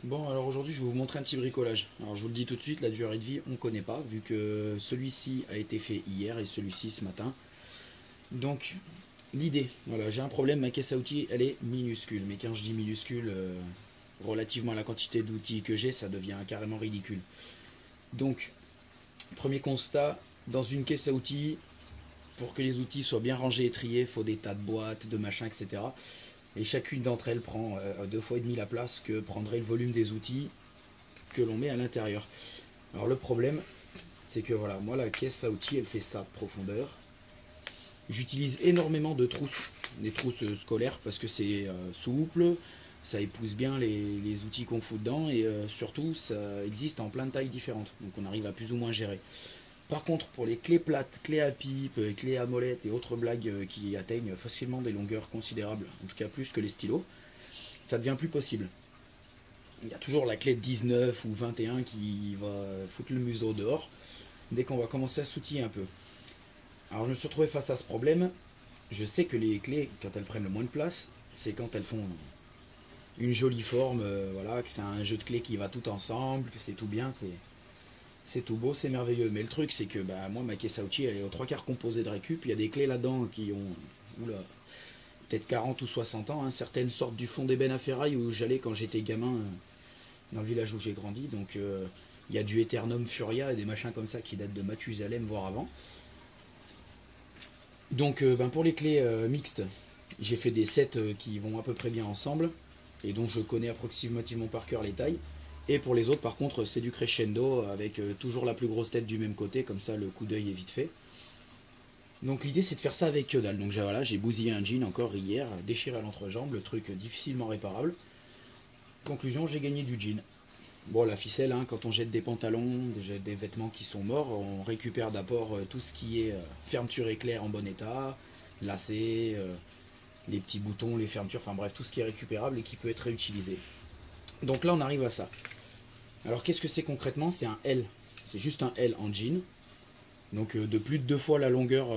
Bon, alors aujourd'hui je vais vous montrer un petit bricolage. Alors je vous le dis tout de suite, la durée de vie on ne connaît pas, vu que celui-ci a été fait hier et celui-ci ce matin. Donc l'idée, voilà, j'ai un problème, ma caisse à outils elle est minuscule. Mais quand je dis minuscule, relativement à la quantité d'outils que j'ai, ça devient carrément ridicule. Donc, premier constat, dans une caisse à outils, pour que les outils soient bien rangés et triés, il faut des tas de boîtes, de machins, etc. Et chacune d'entre elles prend 2,5 fois la place que prendrait le volume des outils que l'on met à l'intérieur. Alors le problème, c'est que voilà, moi la caisse à outils, elle fait ça de profondeur. J'utilise énormément de trousses, des trousses scolaires, parce que c'est souple, ça épouse bien les outils qu'on fout dedans, et surtout, ça existe en plein de tailles différentes, donc on arrive à plus ou moins gérer. Par contre, pour les clés plates, clés à pipe, clés à molette et autres blagues qui atteignent facilement des longueurs considérables, en tout cas plus que les stylos, ça devient plus possible. Il y a toujours la clé de 19 ou 21 qui va foutre le museau dehors dès qu'on va commencer à s'outiller un peu. Alors je me suis retrouvé face à ce problème. Je sais que les clés, quand elles prennent le moins de place, c'est quand elles font une jolie forme, voilà, que c'est un jeu de clés qui va tout ensemble, que c'est tout bien, c'est tout beau, c'est merveilleux. Mais le truc, c'est que bah, moi, ma caisse à outils, elle est aux trois quarts composée de récup. Il y a des clés là-dedans qui ont peut-être 40 ou 60 ans. Hein. Certaines sortent du fond d'ébène à ferraille où j'allais quand j'étais gamin dans le village où j'ai grandi. Donc il y a du Eternum Furia et des machins comme ça qui datent de Mathusalem, voire avant. Donc pour les clés mixtes, j'ai fait des sets qui vont à peu près bien ensemble et dont je connais approximativement par cœur les tailles. Et pour les autres, par contre, c'est du crescendo avec toujours la plus grosse tête du même côté, comme ça le coup d'œil est vite fait. Donc l'idée c'est de faire ça avec que dalle. Donc voilà, j'ai bousillé un jean encore hier, déchiré à l'entrejambe, le truc difficilement réparable. Conclusion, j'ai gagné du jean. Bon, la ficelle, hein, quand on jette des pantalons, des vêtements qui sont morts, on récupère d'abord tout ce qui est fermeture éclair en bon état, lacets, les petits boutons, les fermetures, enfin bref, tout ce qui est récupérable et qui peut être réutilisé. Donc là, on arrive à ça. Alors qu'est-ce que c'est concrètement? C'est un L. C'est juste un L en jean. Donc de plus de 2 fois la longueur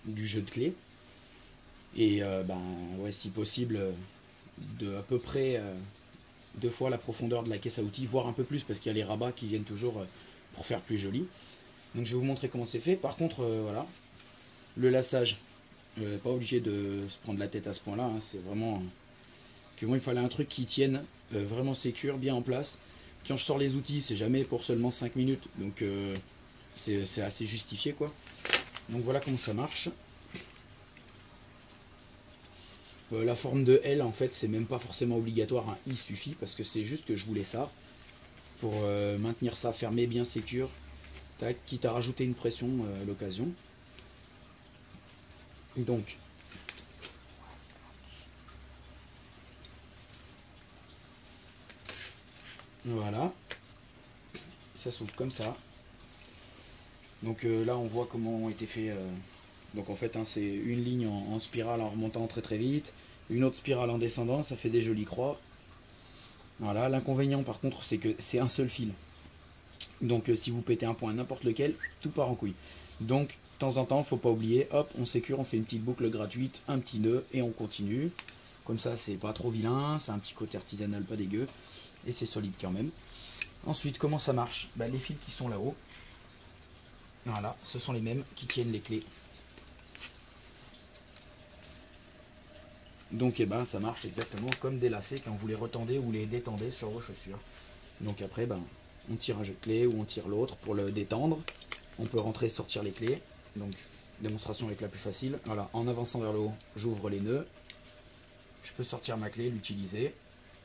du jeu de clés. Et ouais, si possible, de à peu près 2 fois la profondeur de la caisse à outils, voire un peu plus parce qu'il y a les rabats qui viennent toujours pour faire plus joli. Donc je vais vous montrer comment c'est fait. Par contre, voilà, le lassage, pas obligé de se prendre la tête à ce point-là. Hein, c'est vraiment que moi il fallait un truc qui tienne vraiment sécure, bien en place. Quand je sors les outils, c'est jamais pour seulement 5 minutes, donc c'est assez justifié quoi. Donc voilà comment ça marche. La forme de L en fait c'est même pas forcément obligatoire, un I suffit parce que c'est juste que je voulais ça pour maintenir ça fermé, bien sécure, tac, quitte à rajouter une pression à l'occasion. Donc voilà, ça s'ouvre comme ça. Donc là on voit comment ont été fait. Donc en fait hein, c'est une ligne en spirale en remontant très très vite, une autre spirale en descendant, ça fait des jolies croix. Voilà, l'inconvénient par contre c'est que c'est un seul fil. Donc si vous pétez un point n'importe lequel, tout part en couille. Donc de temps en temps, faut pas oublier, hop, on sécure, on fait une petite boucle gratuite, un petit nœud et on continue. Comme ça c'est pas trop vilain, c'est un petit côté artisanal pas dégueu et c'est solide quand même. Ensuite comment ça marche? Les fils qui sont là-haut, voilà, ce sont les mêmes qui tiennent les clés. Donc ça marche exactement comme des lacets quand vous les retendez ou les détendez sur vos chaussures. Donc après on tire un jeu de clé ou on tire l'autre pour le détendre. On peut rentrer et sortir les clés. Donc démonstration avec la plus facile. Voilà, en avançant vers le haut, j'ouvre les nœuds. Je peux sortir ma clé, l'utiliser.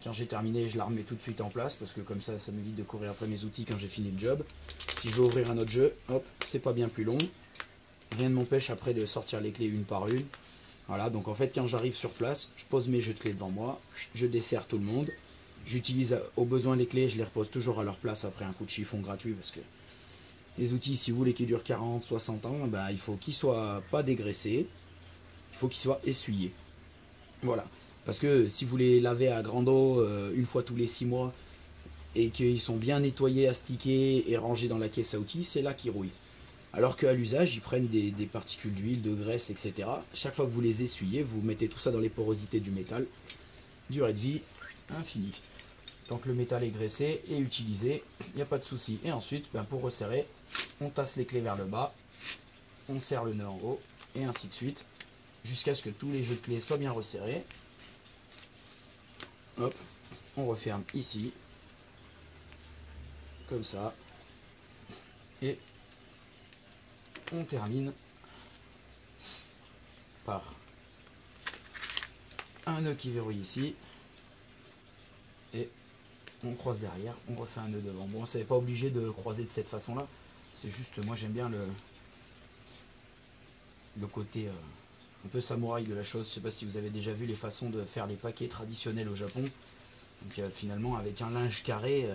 Quand j'ai terminé, je la remets tout de suite en place parce que comme ça m'évite de courir après mes outils quand j'ai fini le job. Si je veux ouvrir un autre jeu, hop, c'est pas bien plus long. Rien ne m'empêche après de sortir les clés une par une. Voilà, donc en fait quand j'arrive sur place, je pose mes jeux de clés devant moi, je desserre tout le monde, j'utilise au besoin les clés, je les repose toujours à leur place après un coup de chiffon gratuit parce que les outils, si vous voulez qu'ils durent 40, 60 ans, il faut qu'ils soient pas dégraissés, il faut qu'ils soient essuyés. Voilà, parce que si vous les lavez à grande eau une fois tous les 6 mois et qu'ils sont bien nettoyés, astiqués et rangés dans la caisse à outils, c'est là qu'ils rouillent. Alors qu'à l'usage, ils prennent des particules d'huile, de graisse, etc. Chaque fois que vous les essuyez, vous mettez tout ça dans les porosités du métal. Durée de vie infinie. Tant que le métal est graissé et utilisé, il n'y a pas de souci. Et ensuite, pour resserrer, on tasse les clés vers le bas, on serre le nœud en haut, et ainsi de suite, jusqu'à ce que tous les jeux de clés soient bien resserrés. Hop, on referme ici, comme ça, et on termine par un nœud qui verrouille ici, et on croise derrière, on refait un nœud devant. Bon, ça n'est pas obligé de croiser de cette façon là, c'est juste, moi j'aime bien le côté un peu samouraï de la chose. Je sais pas si vous avez déjà vu les façons de faire les paquets traditionnels au Japon. Donc finalement, avec un linge carré,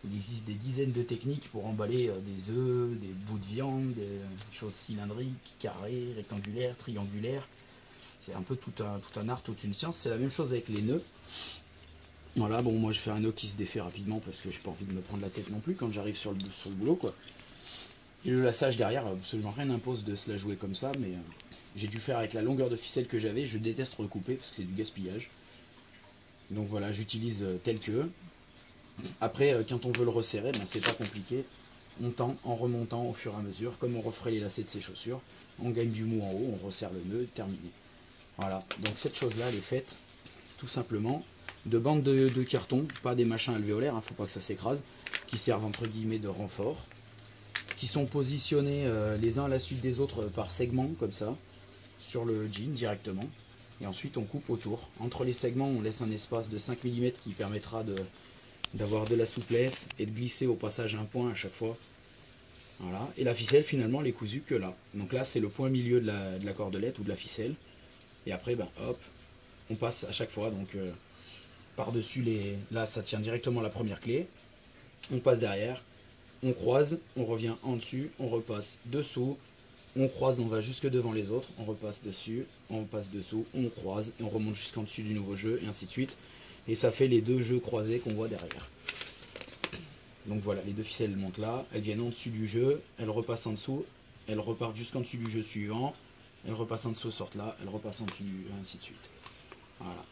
il existe des dizaines de techniques pour emballer des œufs, des bouts de viande, des choses cylindriques, carrées, rectangulaires, triangulaires. C'est un peu tout un art, toute une science. C'est la même chose avec les nœuds. Voilà, bon, moi je fais un nœud qui se défait rapidement parce que j'ai pas envie de me prendre la tête non plus quand j'arrive sur le boulot, quoi. Et le laçage derrière, absolument rien n'impose de se la jouer comme ça, mais j'ai dû faire avec la longueur de ficelle que j'avais. Je déteste recouper parce que c'est du gaspillage. Donc voilà, j'utilise tel que. Après, quand on veut le resserrer, c'est pas compliqué. On tend en remontant au fur et à mesure, comme on referait les lacets de ses chaussures. On gagne du mou en haut, on resserre le nœud, terminé. Voilà, donc cette chose-là, elle est faite tout simplement de bandes de carton, pas des machins alvéolaires, faut pas que ça s'écrase, qui servent entre guillemets de renfort, qui sont positionnés les uns à la suite des autres par segments, comme ça, sur le jean directement. Et ensuite on coupe autour. Entre les segments, on laisse un espace de 5 mm qui permettra d'avoir de la souplesse et de glisser au passage un point à chaque fois. Voilà. Et la ficelle finalement elle est cousue que là. Donc là c'est le point milieu de la cordelette ou de la ficelle. Et après hop, on passe à chaque fois donc par-dessus les. Là ça tient directement la première clé. On passe derrière, on croise, on revient en dessus, on repasse dessous, on croise, on va jusque devant les autres, on repasse dessus, on passe dessous, on croise et on remonte jusqu'en dessus du nouveau jeu et ainsi de suite. Et ça fait les deux jeux croisés qu'on voit derrière. Donc voilà, les deux ficelles montent là, elles viennent en dessus du jeu, elles repassent en dessous, elles repartent jusqu'en dessus du jeu suivant, elles repassent en dessous, sortent là, elles repassent en dessus, ainsi de suite. Voilà.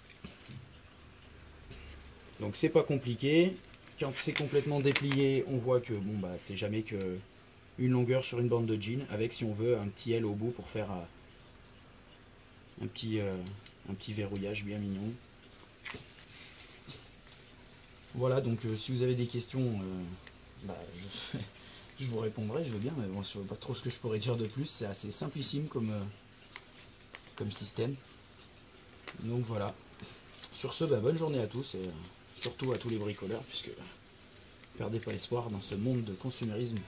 Donc c'est pas compliqué. Quand c'est complètement déplié, on voit que bon c'est jamais que une longueur sur une bande de jean, avec si on veut un petit L au bout pour faire un petit verrouillage bien mignon. Voilà, donc si vous avez des questions, je vous répondrai, je veux bien, mais bon, je ne sais pas trop ce que je pourrais dire de plus. C'est assez simplissime comme système. Donc voilà. Sur ce, bonne journée à tous et surtout à tous les bricoleurs, puisque perdez pas espoir dans ce monde de consumérisme